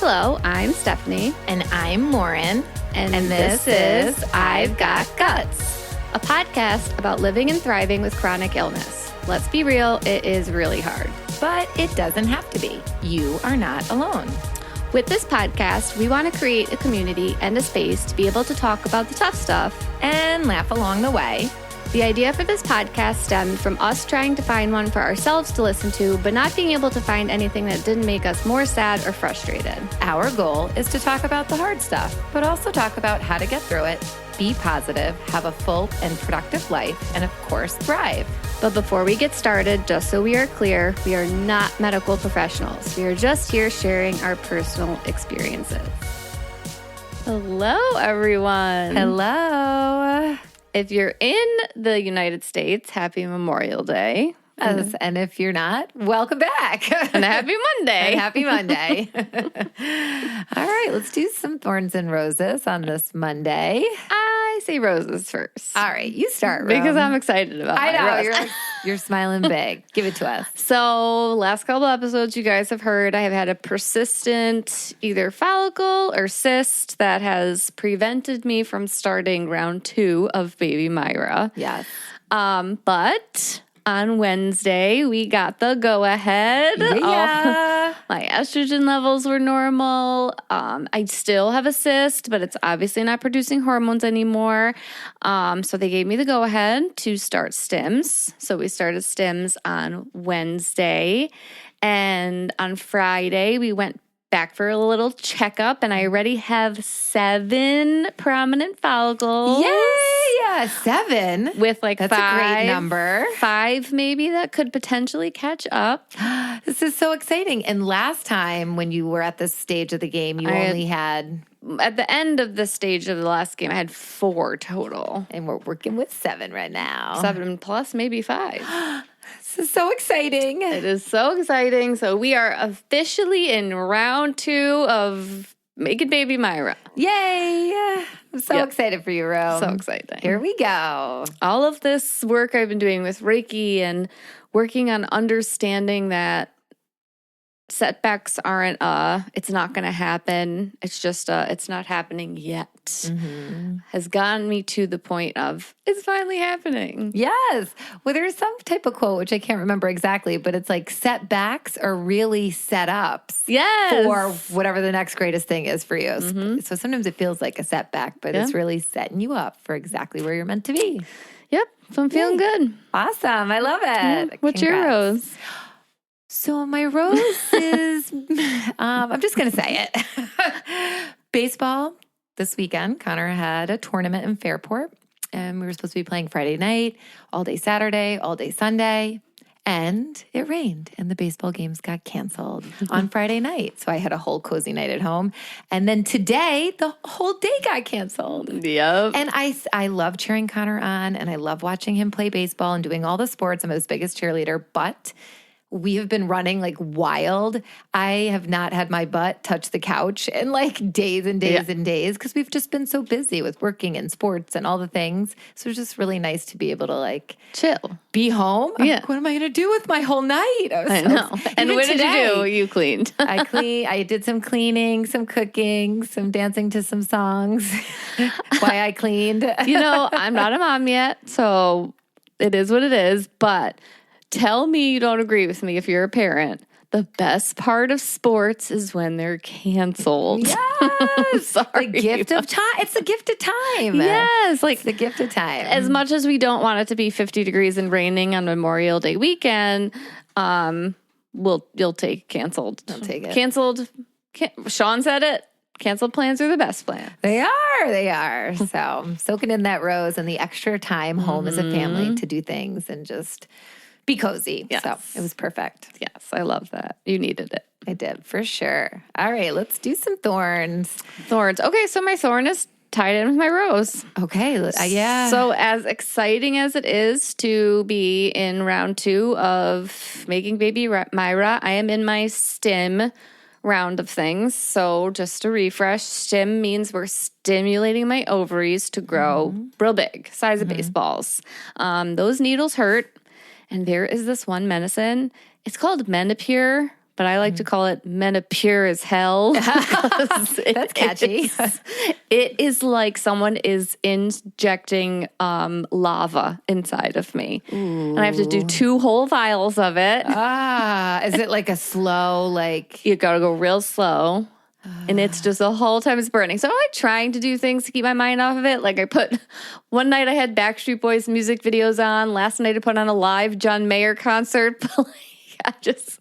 Hello, I'm Stephanie. And I'm Lauren. And this is I've Got Guts, a podcast about living and thriving with chronic illness. Let's be real, it is really hard. But it doesn't have to be. You are not alone. With this podcast, we want to create a community and a space to be able to talk about the tough stuff And laugh along the way. The idea for this podcast stemmed from us trying to find one for ourselves to listen to, but not being able to find anything that didn't make us more sad or frustrated. Our goal is to talk about the hard stuff, but also talk about how to get through it, be positive, have a full and productive life, and of course, thrive. But before we get started, just so we are clear, we are not medical professionals. We are just here sharing our personal experiences. Hello, everyone. Hello. If you're in the United States, happy Memorial Day. And if you're not, welcome back. And happy Monday. And happy Monday. All right, let's do some thorns and roses on this Monday. I say roses first. All right, you start, Because Rome. I'm excited about I my know, rose. you're smiling big. Give it to us. So last couple episodes you guys have heard I have had a persistent either follicle or cyst that has prevented me from starting round 2 of baby Myra. Yes. But on Wednesday, we got the go-ahead. Yeah. My estrogen levels were normal. I still have a cyst, but it's obviously not producing hormones anymore. So they gave me the go-ahead to start stims. So we started stims on Wednesday. And on Friday, we went back for a little checkup, and I already have 7 prominent follicles. Yay! Yeah, 7. With like That's 5. a great number. 5 maybe that could potentially catch up. This is so exciting. And last time when you were at this stage of the game, you only had... At the end of the stage of the last game, I had 4 total. And we're working with 7 right now. 7 plus maybe 5. This is so exciting. It is so exciting. So we are officially in round 2 of making baby Myra. Yay! I'm so excited for you, Rome. So exciting. Here we go. All of this work I've been doing with Reiki and working on understanding that setbacks aren't it's not going to happen. It's just it's not happening yet. Mm-hmm. Has gotten me to the point of it's finally happening. Yes. Well, there's some type of quote, which I can't remember exactly, but it's like setbacks are really setups for whatever the next greatest thing is for you. Mm-hmm. So sometimes it feels like a setback, but it's really setting you up for exactly where you're meant to be. Yep. So I'm feeling good. Awesome. I love it. What's your rose? So my rose is, I'm just going to say it. Baseball this weekend. Connor had a tournament in Fairport, and we were supposed to be playing Friday night, all day Saturday, all day Sunday, and it rained, and the baseball games got canceled on Friday night. So I had a whole cozy night at home. And then today, the whole day got canceled. Yep. And I love cheering Connor on, and I love watching him play baseball and doing all the sports. I'm his biggest cheerleader, but we have been running like wild. I have not had my butt touch the couch in like days and days and days because we've just been so busy with working and sports and all the things. So it's just really nice to be able to like chill, be home. Yeah. What am I going to do with my whole night? I know. And what did you do? You cleaned. I did some cleaning, some cooking, some dancing to some songs. Why I cleaned. You know, I'm not a mom yet, so it is what it is, but tell me you don't agree with me if you're a parent. The best part of sports is when they're canceled. Yes. Sorry. The gift of time. It's the gift of time. Yes. Like it's the gift of time. As much as we don't want it to be 50 degrees and raining on Memorial Day weekend, you'll take canceled. I'll take it. Canceled. Sean said it. Canceled plans are the best plans. They are. So I'm soaking in that rose and the extra time home as a family to do things and just be cozy. Yes. So it was perfect. Yes, I love that. You needed it. I did, for sure. All right, let's do some thorns. Thorns. Okay, so my thorn is tied in with my rose. Okay, yeah. So as exciting as it is to be in round 2 of making baby Myra, I am in my stim round of things. So just to refresh, stim means we're stimulating my ovaries to grow real big, size of baseballs. Those needles hurt. And there is this one medicine. It's called Menopur but I like to call it Menopure as hell. That's catchy. It is like someone is injecting lava inside of me. And I have to do 2 whole vials of it. Is it like a slow, like... You got to go real slow. And it's just the whole time it's burning. So I'm like trying to do things to keep my mind off of it. Like one night I had Backstreet Boys music videos on. Last night I put on a live John Mayer concert. But I just...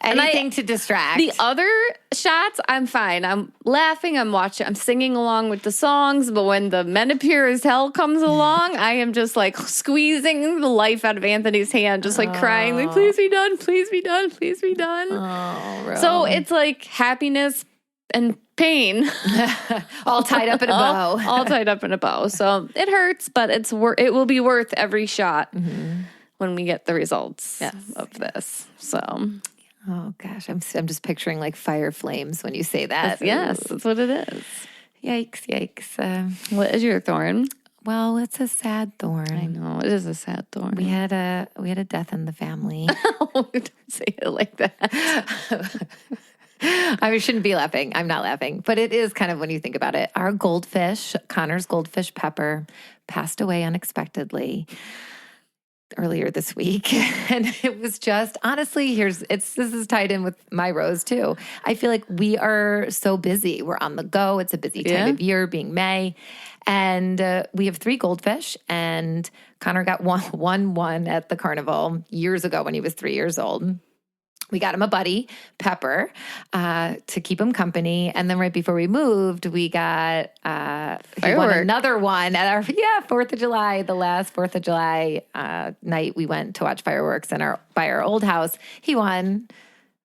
Anything to distract. The other shots, I'm fine. I'm laughing, I'm watching, I'm singing along with the songs. But when the Menopure as hell comes along, I am just like squeezing the life out of Anthony's hand, just like crying, like, please be done, please be done, please be done. So it's like happiness and pain. All tied up in a bow. All tied up in a bow. So it hurts, but it will be worth every shot when we get the results of this. So, oh gosh, I'm just picturing like fire flames when you say that. That's what it is. Yikes. What is your thorn? Well, it's a sad thorn. I know, it is a sad thorn. We had a death in the family. Don't say it like that. I shouldn't be laughing. I'm not laughing. But it is kind of when you think about it. Our goldfish, Connor's goldfish Pepper, passed away unexpectedly earlier this week. And it was just, honestly, this is tied in with my rose too. I feel like we are so busy. We're on the go. It's a busy time of year, being May. And we have 3 goldfish, and Connor got one at the carnival years ago when he was 3 years old. We got him a buddy, Pepper, to keep him company. And then right before we moved, we got he won another one at our 4th of July. The last 4th of July night, we went to watch fireworks by our old house. He won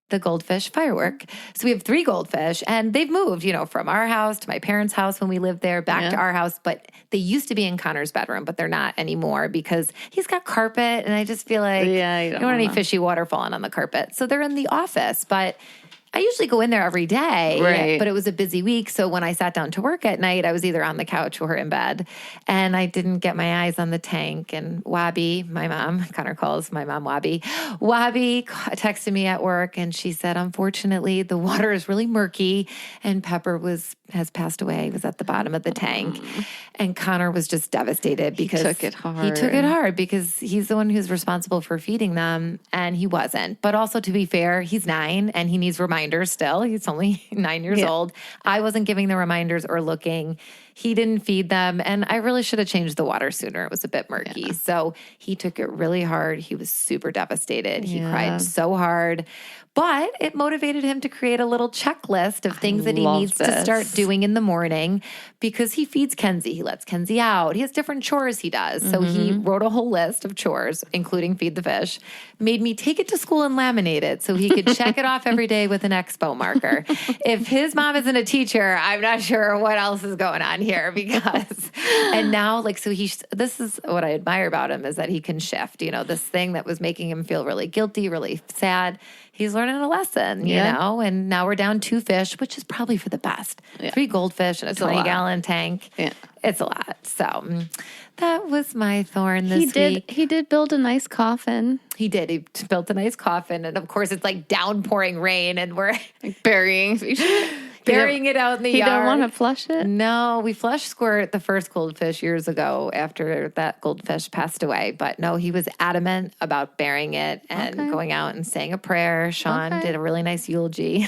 the goldfish firework. So we have 3 goldfish, and they've moved, from our house to my parents' house when we lived there, back to our house. But they used to be in Connor's bedroom, but they're not anymore because he's got carpet, and I just feel like you don't want any fishy water falling on the carpet. So they're in the office, but I usually go in there every day, but it was a busy week. So when I sat down to work at night, I was either on the couch or in bed, and I didn't get my eyes on the tank. And Wabi, my mom, Connor calls my mom Wabi texted me at work, and she said, unfortunately, the water is really murky, and Pepper has passed away. He was at the bottom of the tank. And Connor was just devastated because he took it hard. He took it hard because he's the one who's responsible for feeding them, and he wasn't. But also, to be fair, he's 9 and he needs reminders still. He's only 9 years old. I wasn't giving the reminders or looking. He didn't feed them, and I really should have changed the water sooner. It was a bit murky. So he took it really hard. He was super devastated. He cried so hard. But it motivated him to create a little checklist of things that he needs to start doing in the morning because he feeds Kenzie. He lets Kenzie out. He has different chores he does. So he wrote a whole list of chores, including feed the fish, made me take it to school and laminate it so he could check it off every day with an expo marker. If his mom isn't a teacher, I'm not sure what else is going on here and now this is what I admire about him is that he can shift, this thing that was making him feel really guilty, really sad. He's learning a lesson, and now we're down 2 fish, which is probably for the best. 3 goldfish in a 20-gallon tank. Yeah. It's a lot. So that was my thorn this week. He did build a nice coffin. He did. He built a nice coffin. And of course, it's like downpouring rain, and we're burying it out in the yard. He don't want to flush it? No, we flushed Squirt, the first goldfish, years ago after that goldfish passed away. But no, he was adamant about burying it and going out and saying a prayer. Sean did a really nice eulogy.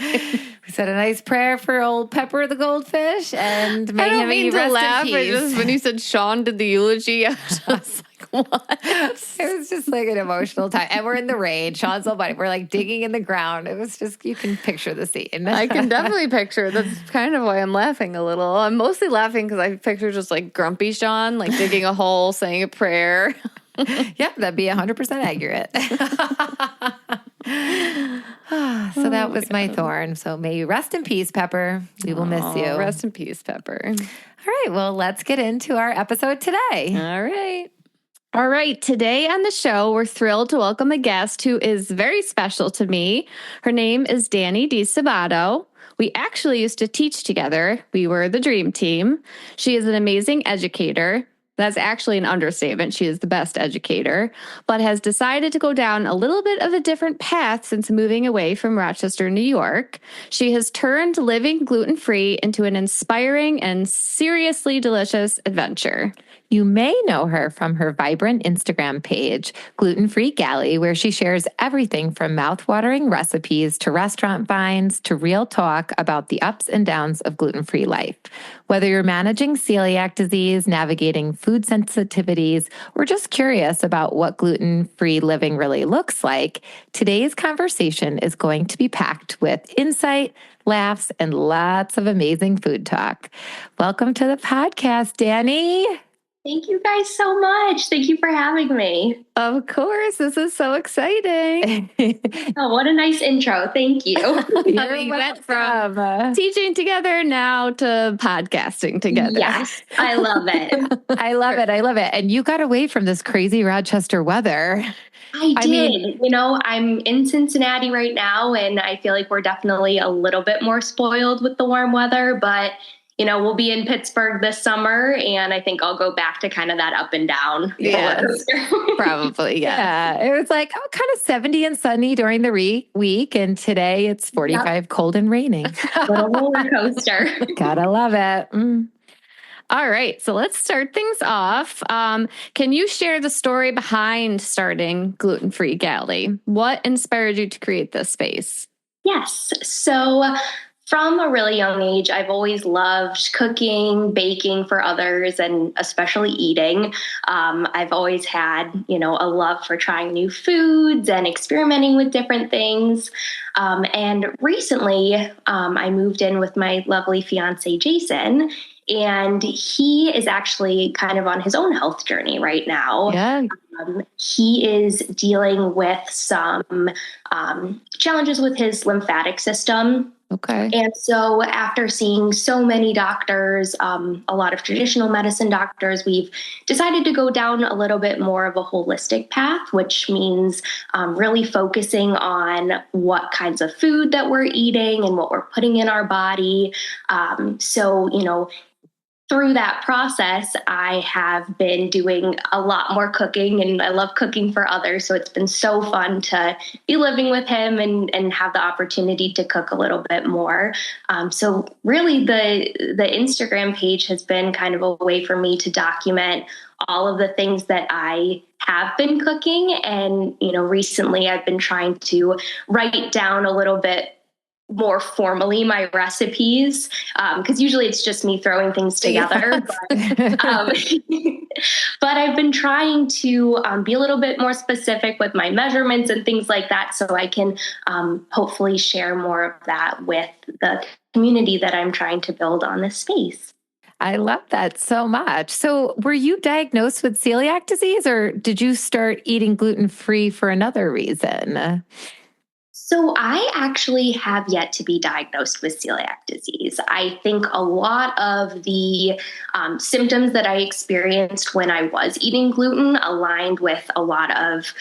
We said a nice prayer for old Pepper the goldfish and made him rest in peace. Just when you said Sean did the eulogy, I was just like, what? It was just like an emotional time. And we're in the rain. Sean's all buddy. We're like digging in the ground. It was just, you can picture the scene. I can definitely picture. That's kind of why I'm laughing a little. I'm mostly laughing because I picture just like grumpy Sean, like digging a hole, saying a prayer. Yep, that'd be 100% accurate. So that was my thorn. So may you rest in peace, Pepper. We will miss you. Rest in peace, Pepper. All right, well, let's get into our episode today. All right. Today on the show, we're thrilled to welcome a guest who is very special to me. Her name is Dani DiSabato. We actually used to teach together. We were the dream team. She is an amazing educator, That's actually an understatement. She is the best educator, but has decided to go down a little bit of a different path since moving away from Rochester, New York. She has turned living gluten-free into an inspiring and seriously delicious adventure. You may know her from her vibrant Instagram page, Gluten-Free Galley, where she shares everything from mouth-watering recipes to restaurant finds to real talk about the ups and downs of gluten-free life. Whether you're managing celiac disease, navigating food sensitivities, or just curious about what gluten-free living really looks like, today's conversation is going to be packed with insight, laughs, and lots of amazing food talk. Welcome to the podcast, Dani. Thank you guys so much. Thank you for having me. Of course. This is so exciting. Oh, what a nice intro. Thank you. We went from teaching together now to podcasting together. Yes, I love it. I love it. I love it. And you got away from this crazy Rochester weather. I did. I'm in Cincinnati right now, and I feel like we're definitely a little bit more spoiled with the warm weather, but we'll be in Pittsburgh this summer, and I think I'll go back to kind of that up and down. Yes, probably. Yeah. It was like, kind of 70 and sunny during the week. And today it's 45 cold and raining. Little roller coaster. Gotta love it. All right. So let's start things off. Can you share the story behind starting Gluten-Free Galley? What inspired you to create this space? Yes. So from a really young age, I've always loved cooking, baking for others, and especially eating. I've always had, a love for trying new foods and experimenting with different things. And recently, I moved in with my lovely fiance, Jason, and he is actually kind of on his own health journey right now. Yeah. He is dealing with some challenges with his lymphatic system. Okay. And so after seeing so many doctors, a lot of traditional medicine doctors, we've decided to go down a little bit more of a holistic path, which means really focusing on what kinds of food that we're eating and what we're putting in our body. Through that process, I have been doing a lot more cooking, and I love cooking for others. So it's been so fun to be living with him and have the opportunity to cook a little bit more. So really the Instagram page has been kind of a way for me to document all of the things that I have been cooking. And, recently I've been trying to write down a little bit more formally my recipes, because usually it's just me throwing things together. But I've been trying to be a little bit more specific with my measurements and things like that, so I can hopefully share more of that with the community that I'm trying to build on this space. I love that so much. So were you diagnosed with celiac disease, or did you start eating gluten-free for another reason? So I actually have yet to be diagnosed with celiac disease. I think a lot of the symptoms that I experienced when I was eating gluten aligned with a lot of,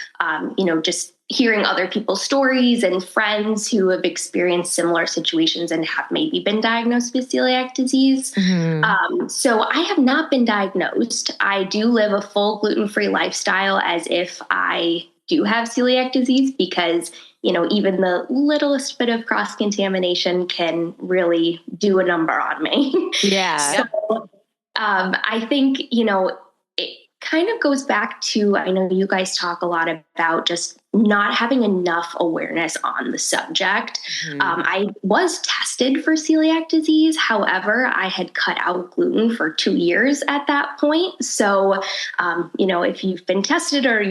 just hearing other people's stories and friends who have experienced similar situations and have maybe been diagnosed with celiac disease. Mm-hmm. So I have not been diagnosed. I do live a full gluten-free lifestyle as if I do have celiac disease, because even the littlest bit of cross-contamination can really do a number on me. Yeah. So I think, it kind of goes back to, I know you guys talk a lot about just not having enough awareness on the subject. Mm-hmm. I was tested for celiac disease. However, I had cut out gluten for 2 years at that point. So, if you've been tested or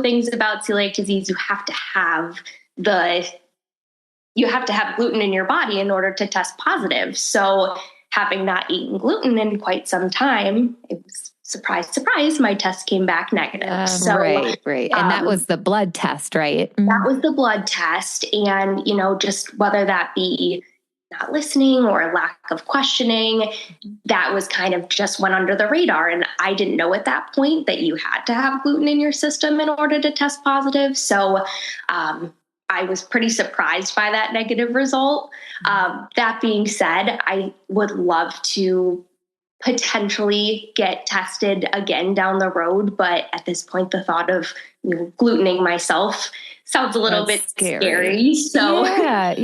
things about celiac disease, you have to have gluten in your body in order to test positive. So having not eaten gluten in quite some time, it was surprise, my test came back negative. Right. And that was the blood test, right? That was the blood test. And, just whether that be not listening or lack of questioning, that was kind of just went under the radar. And I didn't know at that point that you had to have gluten in your system in order to test positive. So, I was pretty surprised by that negative result. That being said, I would love to potentially get tested again down the road. But at this point, the thought of glutening myself sounds a little bit scary. So yeah.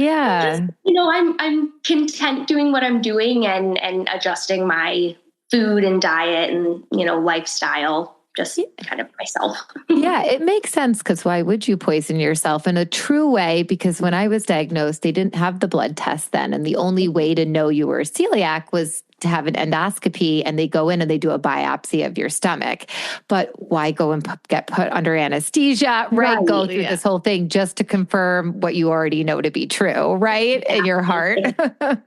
I'm content doing what I'm doing and adjusting my food and diet and, lifestyle just kind of myself. Yeah, it makes sense because why would you poison yourself in a true way? Because when I was diagnosed, they didn't have the blood test then. And the only way to know you were celiac was to have an endoscopy, and they go in and they do a biopsy of your stomach. But why go and get put under anesthesia, right? Go through this whole thing just to confirm what you already know to be true, right? In your heart.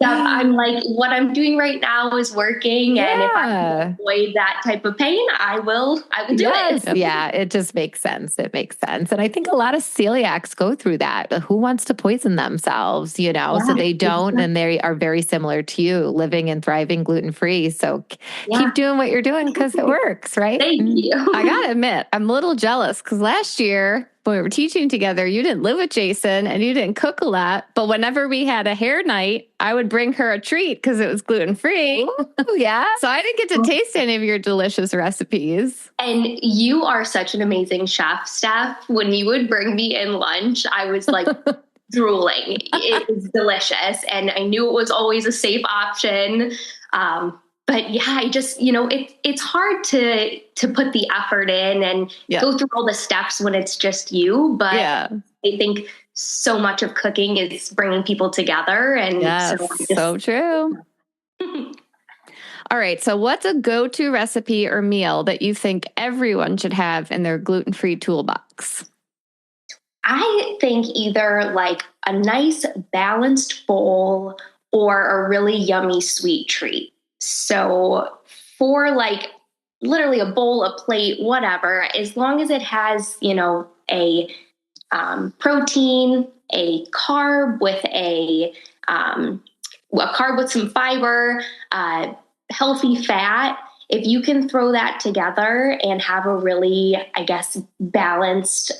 I'm like, what I'm doing right now is working. And if I can avoid that type of pain, I will do it. Yeah, it just makes sense. It makes sense. And I think a lot of celiacs go through that. Who wants to poison themselves, so they don't. And they are very similar to you, living and thriving gluten-free. So keep doing what you're doing because it works, right? Thank you. I gotta admit, I'm a little jealous because last year when we were teaching together, you didn't live with Jason and you didn't cook a lot. But whenever we had a hair night, I would bring her a treat because it was gluten-free. Ooh, yeah. So I didn't get to taste any of your delicious recipes. And you are such an amazing chef, Steph. When you would bring me in lunch, I was like drooling. It was delicious. And I knew it was always a safe option. But yeah, I just, it's hard to put the effort in and go through all the steps when it's just you. But I think so much of cooking is bringing people together. And so true. All right. So what's a go-to recipe or meal that you think everyone should have in their gluten-free toolbox? I think either like a nice balanced bowl or a really yummy sweet treat. So for like literally a bowl, a plate, whatever, as long as it has, a protein, a carb with a carb with some fiber, healthy fat, if you can throw that together and have a really, I guess, balanced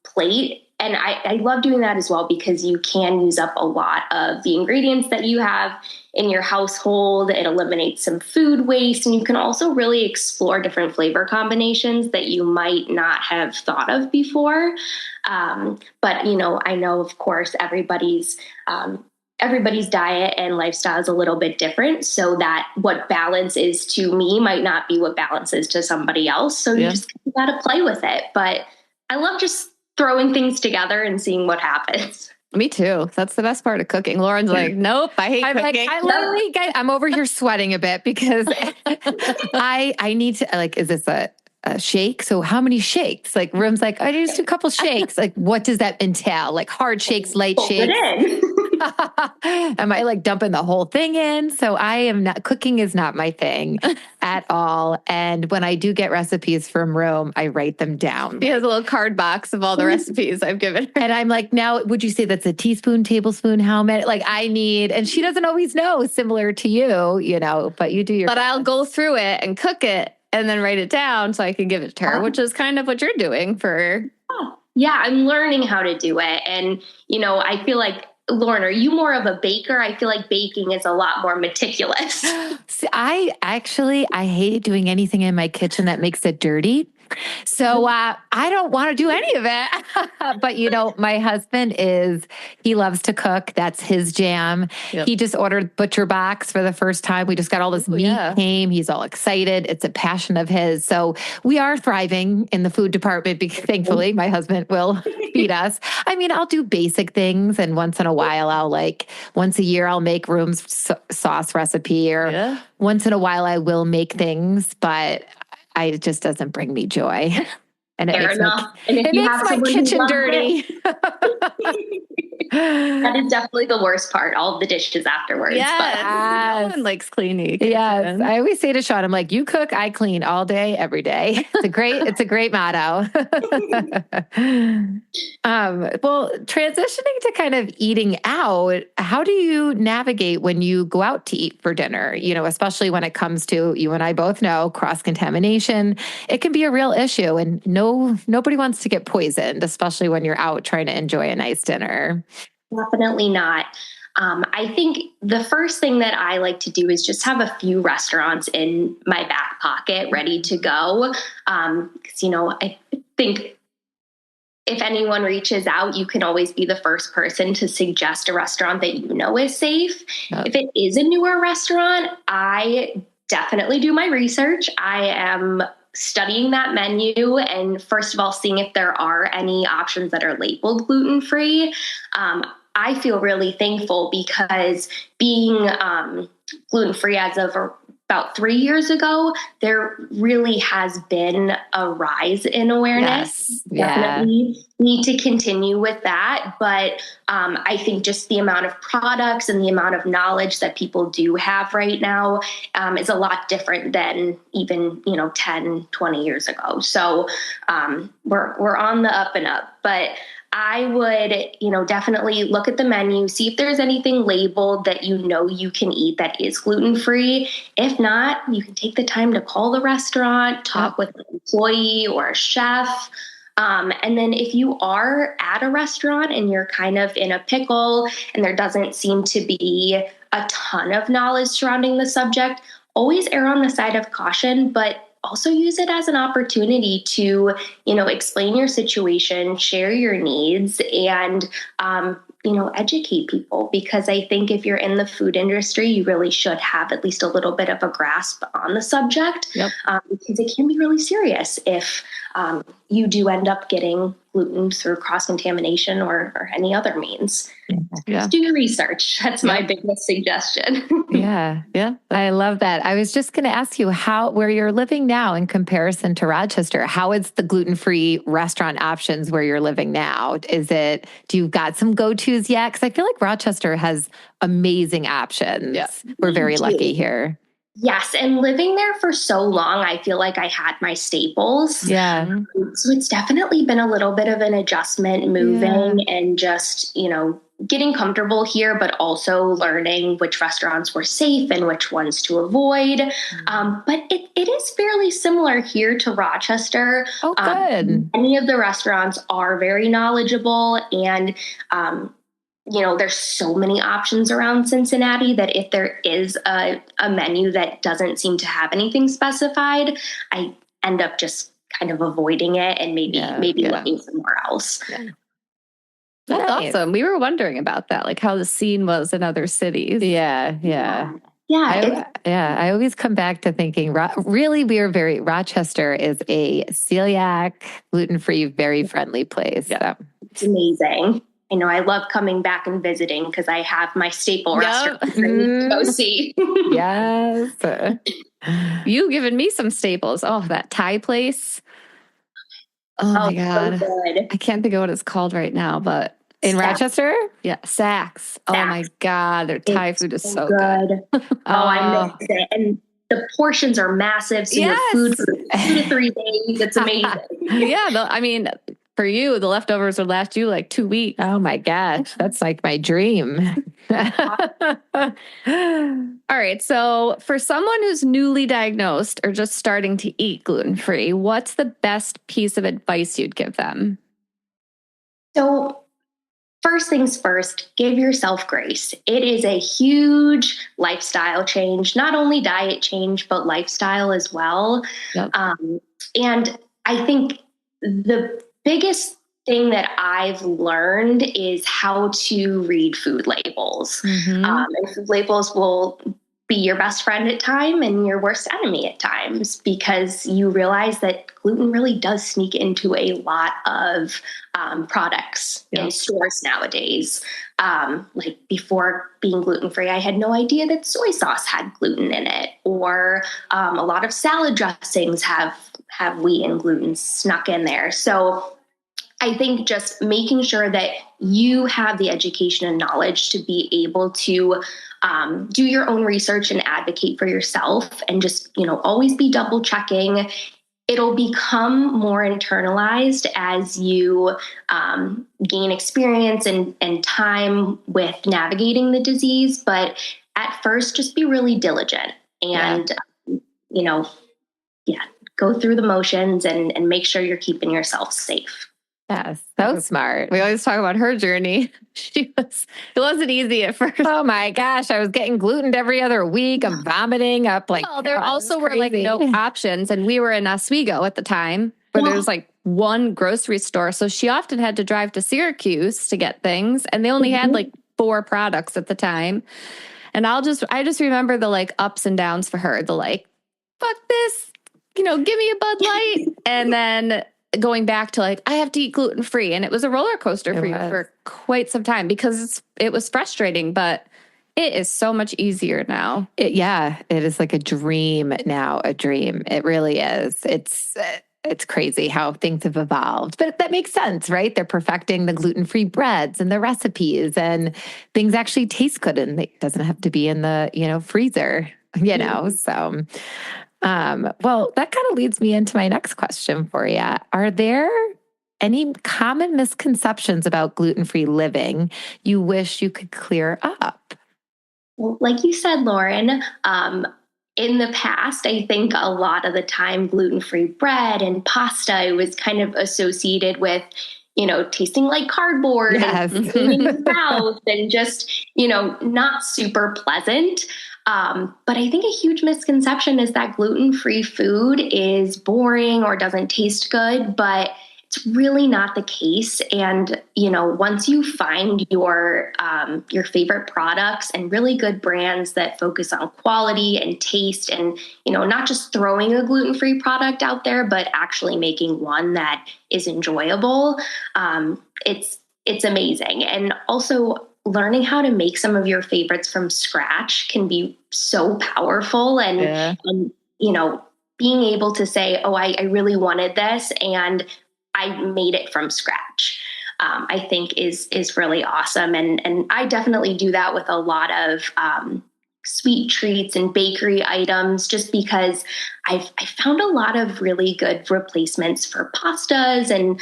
plate. And I love doing that as well because you can use up a lot of the ingredients that you have in your household. It eliminates some food waste, and you can also really explore different flavor combinations that you might not have thought of before. But, I know, of course, everybody's diet and lifestyle is a little bit different, so that what balance is to me might not be what balance is to somebody else. So you just got to play with it. But I love just throwing things together and seeing what happens. Me too. That's the best part of cooking. Lauren's like, nope, I hate cooking. I literally I'm over here sweating a bit because I need to, like, is this a shake? So how many shakes? Like Room's like, I just do a couple shakes. Like, what does that entail? Like hard shakes, light shakes? Am I like dumping the whole thing in? So cooking is not my thing at all. And when I do get recipes from Room, I write them down. She has a little card box of all the recipes I've given her. And I'm like, now, would you say that's a teaspoon, tablespoon, how many? Like and she doesn't always know, similar to you, but you do your. But I'll go through it and cook it and then write it down so I can give it to her, which is kind of what you're doing for. Yeah, I'm learning how to do it. And, I feel like, Lauren, are you more of a baker? I feel like baking is a lot more meticulous. See, I hate doing anything in my kitchen that makes it dirty. So I don't want to do any of it. But, my husband he loves to cook. That's his jam. Yep. He just ordered Butcher Box for the first time. We just got all this meat came. He's all excited. It's a passion of his. So we are thriving in the food department because thankfully my husband will feed us. I mean, I'll do basic things. And once in a while, once a year, I'll make Room's sauce recipe or once in a while I will make things, but it just doesn't bring me joy. And it makes my kitchen dirty. That is definitely the worst part. All the dishes afterwards. No one likes cleaning. Yes. I always say to Sean, I'm like, you cook, I clean all day, every day. It's a great motto. Well, transitioning to kind of eating out, how do you navigate when you go out to eat for dinner? Especially when it comes to, you and I both know, cross-contamination. It can be a real issue, and nobody wants to get poisoned, especially when you're out trying to enjoy a nice dinner. Definitely not. I think the first thing that I like to do is just have a few restaurants in my back pocket ready to go. Because, I think if anyone reaches out, you can always be the first person to suggest a restaurant that is safe. Yep. If it is a newer restaurant, I definitely do my research. I am studying that menu and first of all, seeing if there are any options that are labeled gluten-free. I feel really thankful because being gluten-free as of about 3 years ago, there really has been a rise in awareness. Yes. Yeah. Definitely need to continue with that. But I think just the amount of products and the amount of knowledge that people do have right now is a lot different than even, 10, 20 years ago. So we're on the up and up. But I would, definitely look at the menu, see if there's anything labeled that you can eat that is gluten-free. If not, you can take the time to call the restaurant, talk with an employee or a chef. And then if you are at a restaurant and you're kind of in a pickle and there doesn't seem to be a ton of knowledge surrounding the subject, always err on the side of caution, but also use it as an opportunity to, explain your situation, share your needs, and, educate people. Because I think if you're in the food industry, you really should have at least a little bit of a grasp on the subject. Yep. Because it can be really serious if you do end up getting gluten through cross-contamination or any other means. Yeah. Just do your research. That's my biggest suggestion. Yeah. I love that. I was just going to ask you where you're living now in comparison to Rochester, how is the gluten-free restaurant options where you're living now? Do you got some go-tos yet? Because I feel like Rochester has amazing options. Yeah. We're very lucky here. Yes. And living there for so long, I feel like I had my staples. Yeah. So it's definitely been a little bit of an adjustment moving and just, getting comfortable here, but also learning which restaurants were safe and which ones to avoid. But it is fairly similar here to Rochester. Oh, good. Many of the restaurants are very knowledgeable and, there's so many options around Cincinnati that if there is a menu that doesn't seem to have anything specified, I end up just kind of avoiding it and maybe looking somewhere else. Yeah. That's awesome. We were wondering about that, like how the scene was in other cities. Yeah. I always come back to thinking, really, Rochester is a celiac, gluten-free, very friendly place. Yeah. So. It's amazing. I know I love coming back and visiting because I have my staple restaurants to go see. Yes. You given me some staples. Oh, that Thai place. Oh my God. So good. I can't think of what it's called right now, but in Rochester? Yeah. Saks. Oh my God. Their Thai food is so good. I miss it. And the portions are massive. So you have food for 2 to 3 days. It's amazing. For you, the leftovers would last you like 2 weeks. Oh my gosh. That's like my dream. All right. So for someone who's newly diagnosed or just starting to eat gluten-free, what's the best piece of advice you'd give them? So first things first, give yourself grace. It is a huge lifestyle change, not only diet change, but lifestyle as well. Yep. And I think the biggest thing that I've learned is how to read food labels. And food labels will be your best friend at times and your worst enemy at times, because you realize that gluten really does sneak into a lot of products in stores nowadays. Like before being gluten-free, I had no idea that soy sauce had gluten in it, or a lot of salad dressings have wheat and gluten snuck in there. So I think just making sure that you have the education and knowledge to be able to do your own research and advocate for yourself, and just, always be double checking. It'll become more internalized as you gain experience and time with navigating the disease. But at first, just be really diligent and, go through the motions and make sure you're keeping yourself safe. Yes. So smart. We always talk about her journey. It wasn't easy at first. Oh my gosh. I was getting gluten every other week. I'm vomiting up like, Well, there also were like no options. And we were in Oswego at the time where there's like one grocery store. So she often had to drive to Syracuse to get things. And they only had like 4 products at the time. And I just remember the like ups and downs for her, the like, fuck this, give me a Bud Light. And then going back to like, I have to eat gluten-free. And it was a roller coaster for you for quite some time because it was frustrating, but it is so much easier now. It is like a dream now, a dream. It really is. It's crazy how things have evolved, but that makes sense, right? They're perfecting the gluten-free breads and the recipes, and things actually taste good, and it doesn't have to be in the, freezer, so. Well, that kind of leads me into my next question for you. Are there any common misconceptions about gluten-free living you wish you could clear up? Well, like you said, Lauren, in the past, I think a lot of the time gluten-free bread and pasta was kind of associated with, tasting like cardboard and cleaning your mouth and just, not super pleasant. But I think a huge misconception is that gluten-free food is boring or doesn't taste good, but it's really not the case. And, once you find your favorite products and really good brands that focus on quality and taste and, not just throwing a gluten-free product out there, but actually making one that is enjoyable, it's amazing. And also learning how to make some of your favorites from scratch can be so powerful. And, being able to say, oh, I really wanted this and I made it from scratch, I think is really awesome. And I definitely do that with a lot of sweet treats and bakery items, just because I found a lot of really good replacements for pastas and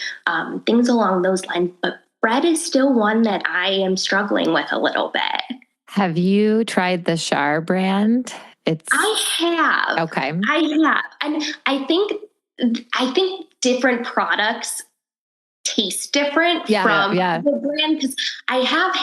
things along those lines. But bread is still one that I am struggling with a little bit. Have you tried the Char brand? I have. Okay. I have. And I think different products taste different from the brand, because I have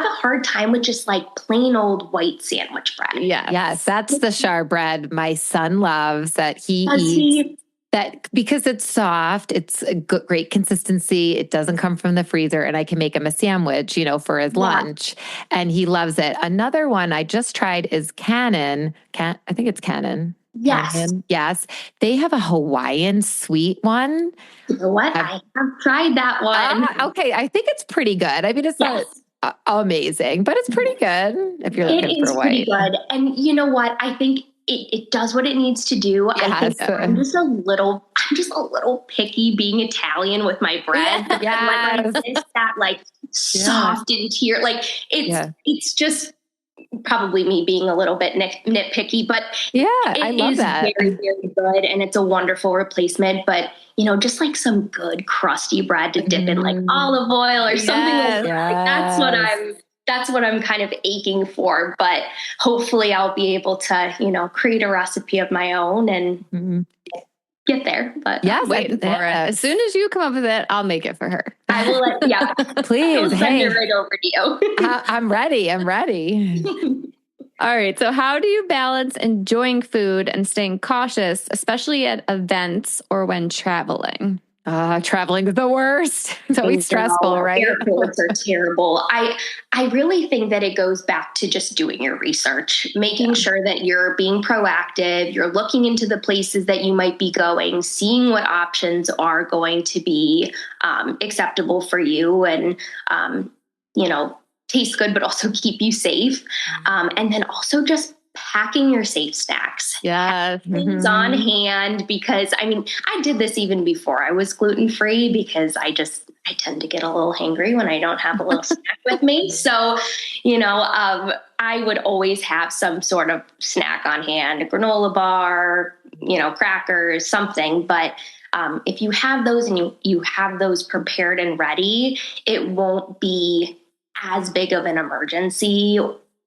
a hard time with just like plain old white sandwich bread. Yes, that's the Char bread my son loves that he eats. That because it's soft, it's a great consistency. It doesn't come from the freezer, and I can make him a sandwich, for his lunch, and he loves it. Another one I just tried is Canon. I think it's Canon. Yes. Canon. Yes. They have a Hawaiian sweet one. You know what? I have tried that one. Okay. I think it's pretty good. I mean, it's not amazing, but it's pretty good if you're looking for white. It is pretty good. And you know what? I think it does what it needs to do. Yes. I think I'm just a little picky being Italian with my bread. Yes. Like I miss that like soft interior. Like it's just probably me being a little bit nitpicky, but I love that. Very, very good. And it's a wonderful replacement, but just like some good crusty bread to dip in like olive oil or something like that. Like, that's what I'm kind of aching for, but hopefully I'll be able to, create a recipe of my own and get there. But wait for it. As soon as you come up with it, I'll make it for her. I will please. I'll send it right over to you. I'm ready. All right. So how do you balance enjoying food and staying cautious, especially at events or when traveling? Traveling is the worst. It's always stressful, right? Airports are terrible. I really think that it goes back to just doing your research, making sure that you're being proactive, you're looking into the places that you might be going, seeing what options are going to be acceptable for you and, taste good, but also keep you safe. And then also just packing your safe snacks. Things on hand, because I did this even before I was gluten-free, because I tend to get a little hangry when I don't have a little snack with me. So, I would always have some sort of snack on hand, a granola bar, crackers, something. But if you have those and you have those prepared and ready, it won't be as big of an emergency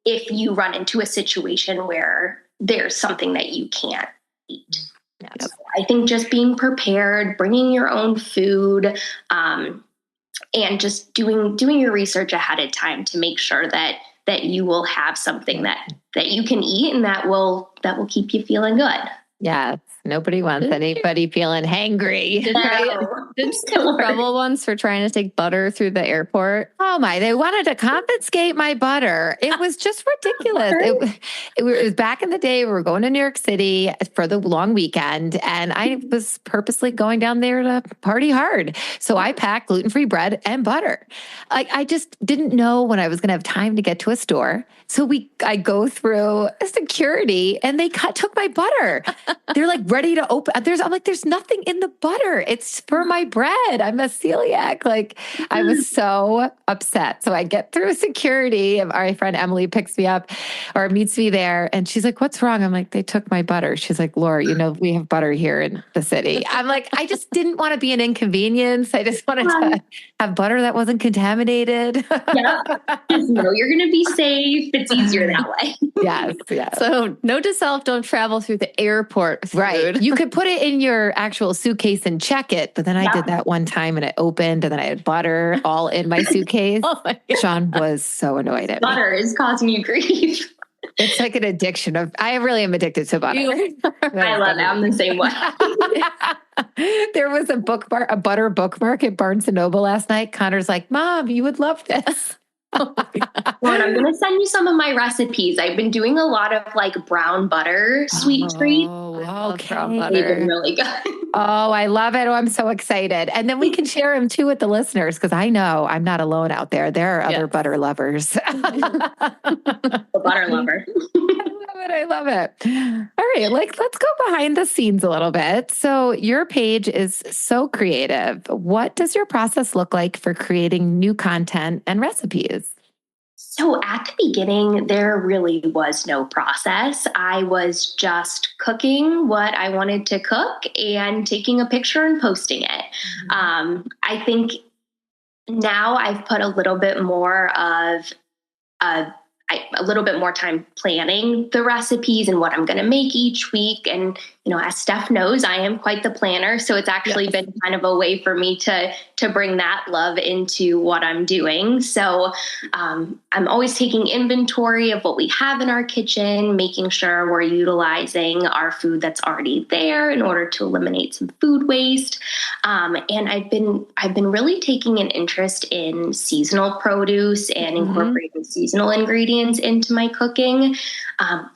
if you run into a situation where there's something that you can't eat. Yes. I think just being prepared, bringing your own food, and just doing your research ahead of time to make sure that you will have something that you can eat and that will keep you feeling good. Yes. Nobody wants anybody feeling hangry. Didn't you get in trouble once for trying to take butter through the airport? Oh my, they wanted to confiscate my butter. It was just ridiculous. It was back in the day. We were going to New York City for the long weekend, and I was purposely going down there to party hard. So I packed gluten-free bread and butter. I just didn't know when I was going to have time to get to a store. So I go through security, and they took my butter. They're like ready to open. I'm like, there's nothing in the butter. It's for my bread. I'm a celiac. Like, I was so upset. So I get through security, and our friend Emily picks me up or meets me there, and she's like, "What's wrong?" I'm like, "They took my butter." She's like, "Laura, we have butter here in the city." I'm like, I just didn't want to be an inconvenience. I just wanted to have butter that wasn't contaminated. Yeah, just know you're going to be safe. It's easier that way. Yes. So note to self, don't travel through the airport food. Right. You could put it in your actual suitcase and check it. But then I did that one time and it opened and then I had butter all in my suitcase. Oh my God. Sean was so annoyed at me. Butter is causing you grief. It's like an addiction I really am addicted to butter. I love it. I'm the same way. There was a butter bookmark at Barnes & Noble last night. Connor's like, "Mom, you would love this." Lord, I'm going to send you some of my recipes. I've been doing a lot of like brown butter sweet treats. Okay. Brown They've butter. been really good. Oh, I love it. Oh, I'm so excited. And then we can share them too with the listeners because I know I'm not alone out there. There are other butter lovers. The butter lover. I love it. All right, let's go behind the scenes a little bit. So your page is so creative. What does your process look like for creating new content and recipes? So at the beginning, there really was no process. I was just cooking what I wanted to cook and taking a picture and posting it. I think now I've put a little bit more of a little bit more time planning the recipes and what I'm going to make each week. And, as Steph knows, I am quite the planner. So it's actually been kind of a way for me to bring that love into what I'm doing. So I'm always taking inventory of what we have in our kitchen, making sure we're utilizing our food that's already there in order to eliminate some food waste. And I've been really taking an interest in seasonal produce and incorporating seasonal ingredients into my cooking.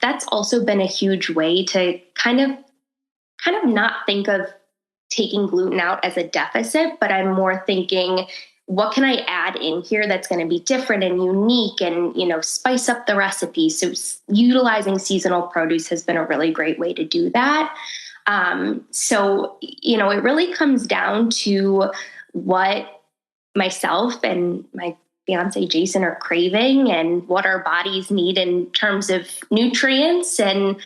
That's also been a huge way to kind of not think of taking gluten out as a deficit, but I'm more thinking, what can I add in here that's going to be different and unique and, spice up the recipe? So utilizing seasonal produce has been a really great way to do that. So, it really comes down to what myself and my fiance Jason are craving and what our bodies need in terms of nutrients and,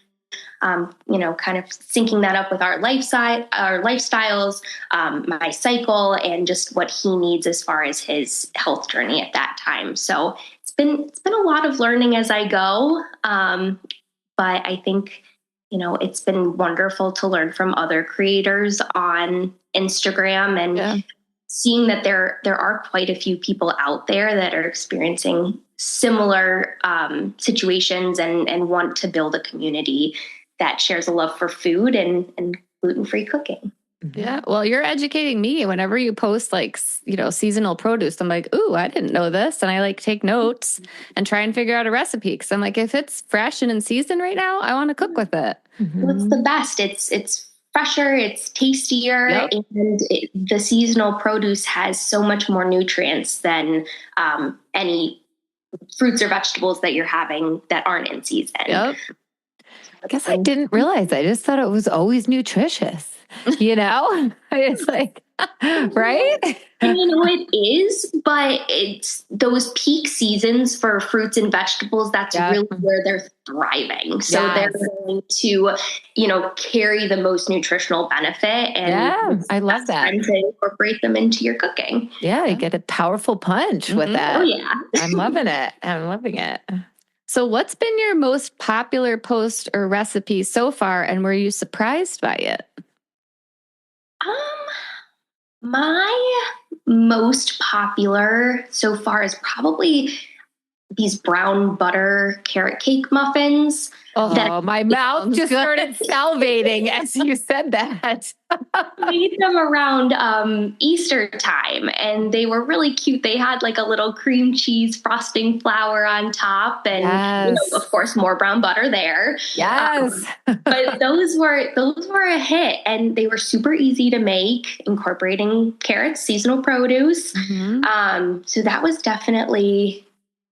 kind of syncing that up with our lifestyles, my cycle, and just what he needs as far as his health journey at that time. So it's been a lot of learning as I go. But I think, it's been wonderful to learn from other creators on Instagram and seeing that there are quite a few people out there that are experiencing similar situations and want to build a community that shares a love for food and gluten-free cooking. Yeah. Well, you're educating me whenever you post seasonal produce. I'm like, ooh, I didn't know this. And I take notes and try and figure out a recipe. Cause I'm like, if it's fresh and in season right now, I want to cook with it. Well, it's the best. It's fresher, it's tastier, and the seasonal produce has so much more nutrients than any fruits or vegetables that you're having that aren't in season. Yep. I guess I didn't realize. I just thought it was always nutritious. It's like, right? And it is, but it's those peak seasons for fruits and vegetables. That's really where they're thriving. So they're going to, carry the most nutritional benefit. And I love that. Time to incorporate them into your cooking. Yeah, you get a powerful punch with that. Oh yeah. I'm loving it. I'm loving it. So what's been your most popular post or recipe so far, and were you surprised by it? My most popular so far is probably these brown butter carrot cake muffins. Oh, my mouth just started salivating as you said that. I made them around Easter time, and they were really cute. They had like a little cream cheese frosting flour on top, and of course, more brown butter there. Yes, but those were a hit, and they were super easy to make, incorporating carrots, seasonal produce. Mm-hmm. So that was definitely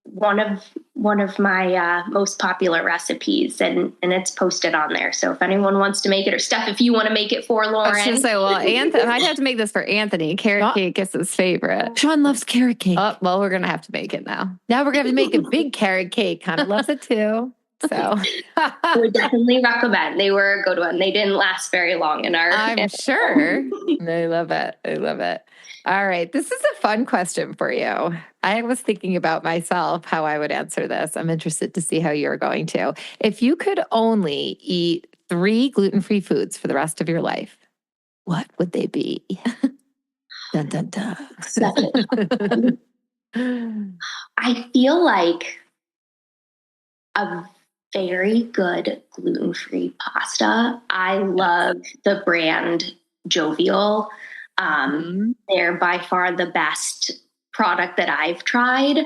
one of my most popular recipes, and it's posted on there. So if anyone wants to make it, or Steph, if you want to make it for Lauren. I was going to say, well, Anthony, I'd have to make this for Anthony. Carrot cake is his favorite. Sean loves carrot cake. Oh, well, we're going to have to make it now. Now we're going to make a big carrot cake. Connor loves it too. So I would definitely recommend. They were a good one. They didn't last very long in our. I'm sure. I love it. I love it. All right. This is a fun question for you. I was thinking about myself, how I would answer this. I'm interested to see how you're going to. If you could only eat 3 gluten-free foods for the rest of your life, what would they be? Dun, dun, dun. I feel like a very good gluten-free pasta. I love the brand Jovial. They're by far the best product that I've tried.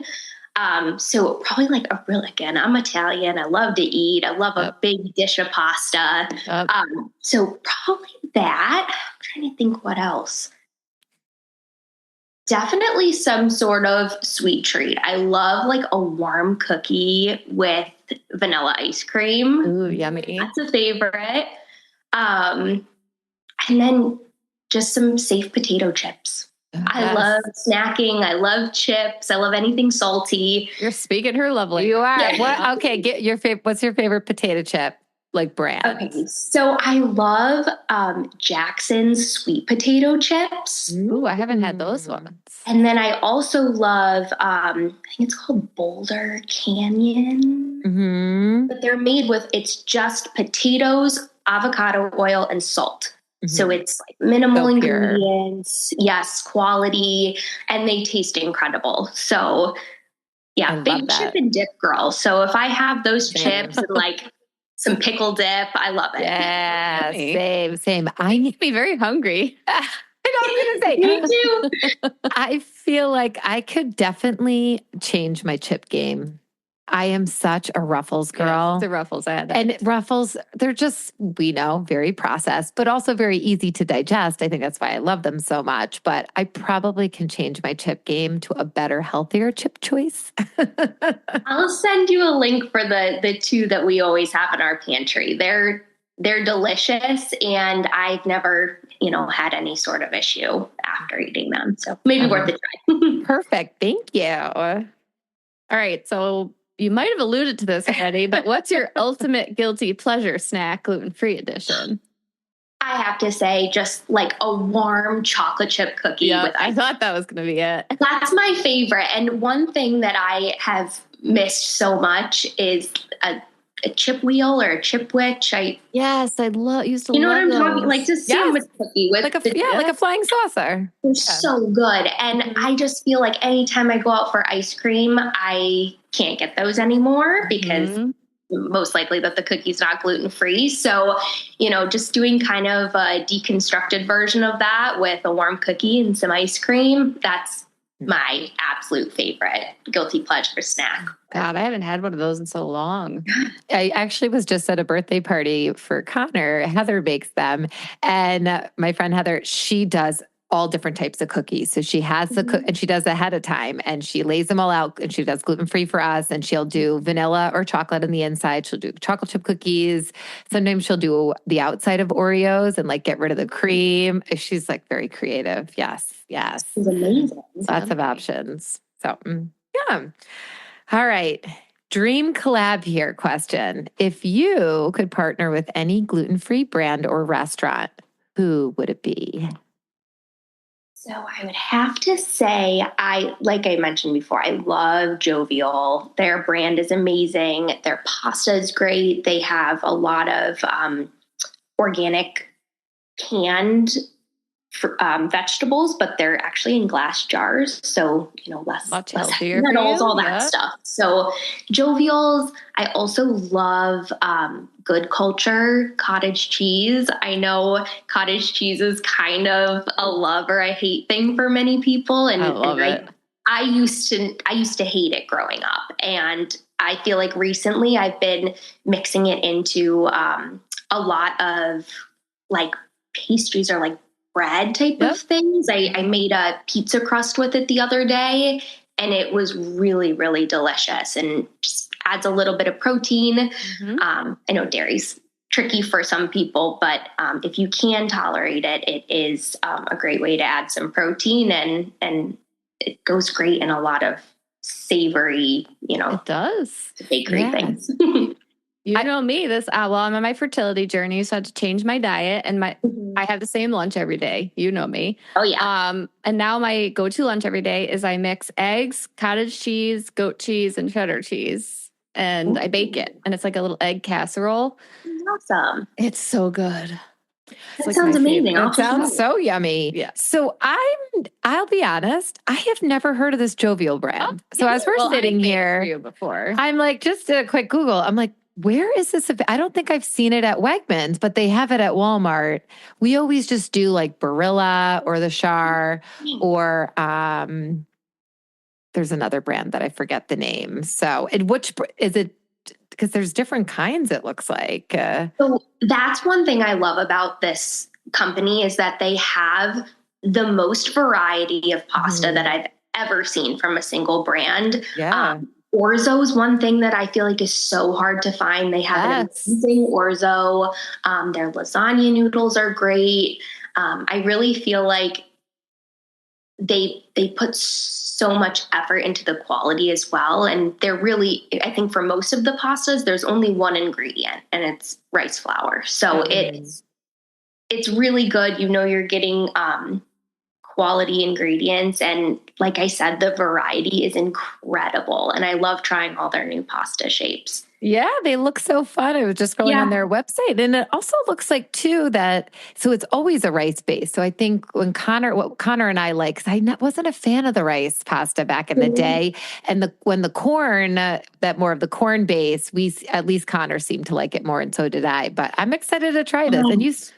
So probably like again, I'm Italian. I love to eat. I love a big dish of pasta. So probably that. I'm trying to think what else. Definitely some sort of sweet treat. I love like a warm cookie with vanilla ice cream. Ooh, yummy. That's a favorite. And then just some safe potato chips. I love snacking. I love chips. I love anything salty. You're speaking her lovely. You are. Yeah. What? Okay, get your favorite. What's your favorite potato chip? Like brand? Okay, so I love Jackson's sweet potato chips. Ooh, I haven't had those ones. And then I also love, I think it's called Boulder Canyon. But they're made with, it's just potatoes, avocado oil, and salt. So it's like minimal ingredients, yes, quality, and they taste incredible. So yeah, big chip and dip girl. So if I have those chips and like some pickle dip, I love it. Yeah, same. I need to be very hungry. I know what I'm going to say. Me too. I feel like I could definitely change my chip game. I am such a Ruffles girl. Yes, the Ruffles. And Ruffles, they're just, we know, very processed, but also very easy to digest. I think that's why I love them so much. But I probably can change my chip game to a better, healthier chip choice. I'll send you a link for the 2 that we always have in our pantry. They're delicious, and I've never, had any sort of issue after eating them. So maybe worth a try. Perfect. Thank you. All right. So you might have alluded to this already, but what's your ultimate guilty pleasure snack, gluten-free edition? I have to say, just like a warm chocolate chip cookie. Yeah, I thought that was going to be it. That's my favorite. And one thing that I have missed so much is a chip wheel or a chip witch. Yes, I used to love what I'm talking, like just sandwich cookie with like a flying saucer. They're so good. And I just feel like anytime I go out for ice cream, I can't get those anymore because most likely that the cookie's not gluten-free. So, just doing kind of a deconstructed version of that with a warm cookie and some ice cream, that's my absolute favorite guilty pleasure snack. God, I haven't had one of those in so long. I actually was just at a birthday party for Connor. Heather bakes them. And my friend Heather, she does all different types of cookies. So she has and she does ahead of time, and she lays them all out, and she does gluten-free for us. And she'll do vanilla or chocolate on the inside. She'll do chocolate chip cookies. Sometimes she'll do the outside of Oreos and like get rid of the cream. She's like very creative. Yes. It's amazing. Lots of options. So yeah. All right. Dream collab here question. If you could partner with any gluten-free brand or restaurant, who would it be? So I would have to say, like I mentioned before, I love Jovial. Their brand is amazing. Their pasta is great. They have a lot of organic canned vegetables, but they're actually in glass jars. So, Much less healthier for metals, you. all that stuff. So Jovial's, I also love Good Culture cottage cheese. I know cottage cheese is kind of a love or a hate thing for many people. And I love it. I used to hate it growing up. And I feel like recently I've been mixing it into a lot of like pastries or like bread type of things. I made a pizza crust with it the other day, and it was really, really delicious and just adds a little bit of protein. I know dairy's tricky for some people, but if you can tolerate it, it is a great way to add some protein, and it goes great in a lot of savory, It does. bakery things. You know me, well, I'm on my fertility journey, so I had to change my diet, and I have the same lunch every day. You know me. Oh yeah. And now my go-to lunch every day is I mix eggs, cottage cheese, goat cheese, and cheddar cheese, and I bake it, and it's like a little egg casserole. Awesome. It's so good. That sounds amazing. That sounds so yummy. Yeah. So I'll be honest, I have never heard of this Jovial brand. So as we're sitting here, before, I'm like, just a quick Google. I'm like, where is this? I don't think I've seen it at Wegmans, but they have it at Walmart. We always just do like Barilla or the Char, or there's another brand that I forget the name. So, which is it? Because there's different kinds, it looks like. So that's one thing I love about this company is that they have the most variety of pasta that I've ever seen from a single brand. Yeah. Orzo is one thing that I feel like is so hard to find. They have an amazing orzo. Their lasagna noodles are great. I really feel like they put so much effort into the quality as well. And they're really, I think for most of the pastas, there's only one ingredient, and it's rice flour. So it's really good. You're getting quality ingredients. And like I said, the variety is incredible. And I love trying all their new pasta shapes. Yeah, they look so fun. I was just going on their website, and it also looks like too so it's always a rice base. So I think what Connor and I like, because I wasn't a fan of the rice pasta back in the day, and when the corn, that more of the corn base, at least Connor seemed to like it more, and so did I. But I'm excited to try this.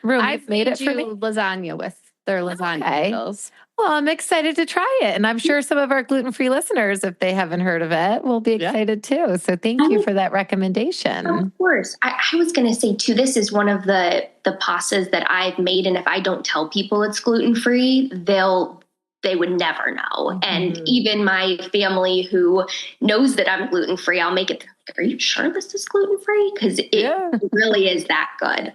And I've made it for me lasagna with their lasagna noodles. Well, I'm excited to try it. And I'm sure some of our gluten-free listeners, if they haven't heard of it, will be excited too. So thank you for that recommendation. Of course. I was going to say too, this is one of the pastas that I've made. And if I don't tell people it's gluten-free, they would never know. And even my family who knows that I'm gluten-free, I'll make it. Are you sure this is gluten-free? Because it really is that good.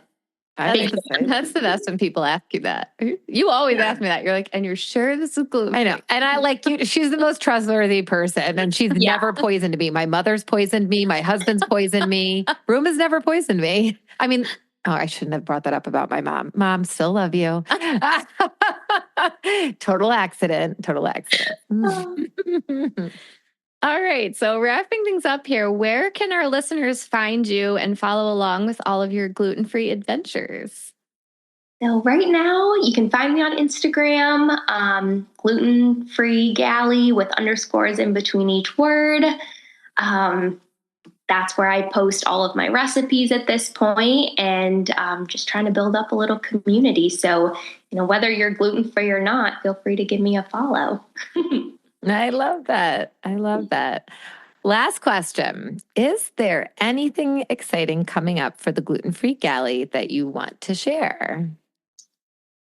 That's the best when people ask you that. You always ask me that. You're like, and you're sure this is gluten? I know. And I like you. She's the most trustworthy person, and she's never poisoned me. My mother's poisoned me. My husband's poisoned me. Room has never poisoned me. I mean, I shouldn't have brought that up about my mom. Mom, still love you. Total accident. All right. So wrapping things up here, where can our listeners find you and follow along with all of your gluten-free adventures? So right now you can find me on Instagram, gluten-free Galley with underscores in between each word. That's where I post all of my recipes at this point, and just trying to build up a little community. So, whether you're gluten-free or not, feel free to give me a follow. I love that. Last question. Is there anything exciting coming up for the Gluten-Free Galley that you want to share?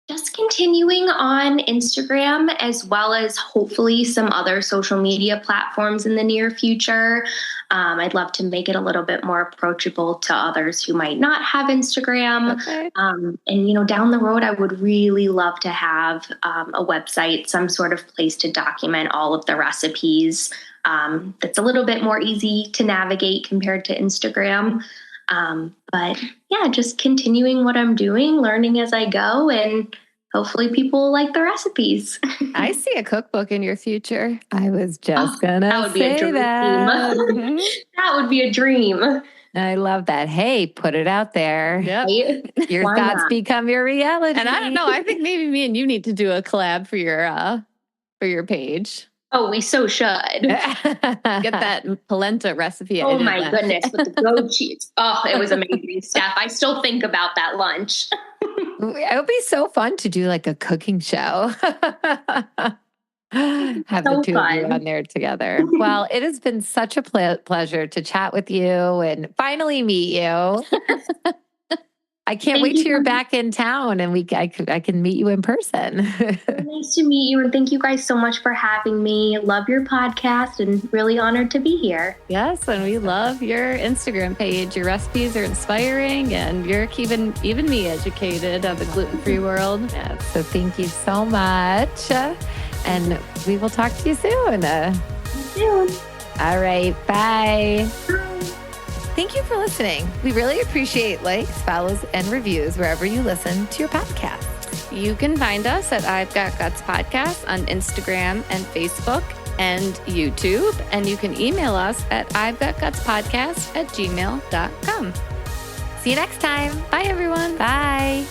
Just continuing on Instagram, as well as hopefully some other social media platforms in the near future. I'd love to make it a little bit more approachable to others who might not have Instagram. Okay. And, down the road, I would really love to have a website, some sort of place to document all of the recipes that's a little bit more easy to navigate compared to Instagram. But yeah, just continuing what I'm doing, learning as I go, and hopefully people will like the recipes. I see a cookbook in your future. I was just gonna that would be a say dream. that. That would be a dream. I love that. Hey, put it out there. Yep. Right? Your Why thoughts not? become your reality. And I don't know. I think maybe me and you need to do a collab for your page. Oh, we so should. Get that polenta recipe. Oh my goodness, with the goat cheese. Oh, it was amazing stuff. I still think about that lunch. It would be so fun to do like a cooking show. Have So the two of you fun. on there together. Well, it has been such a pleasure to chat with you and finally meet you. I can't Thank wait you till you're so back in town and I can meet you in person. Nice to meet you, and thank you guys so much for having me. Love your podcast and really honored to be here. Yes, and we love your Instagram page. Your recipes are inspiring, and you're keeping even me educated on the gluten-free world. Yeah, so thank you so much. And we will talk to you soon. Soon. All right. Bye. Bye. Thank you for listening. We really appreciate likes, follows, and reviews wherever you listen to your podcast. You can find us at I've Got Guts Podcast on Instagram and Facebook and YouTube. And you can email us at I've Got Guts Podcast at gmail.com. See you next time. Bye, everyone. Bye.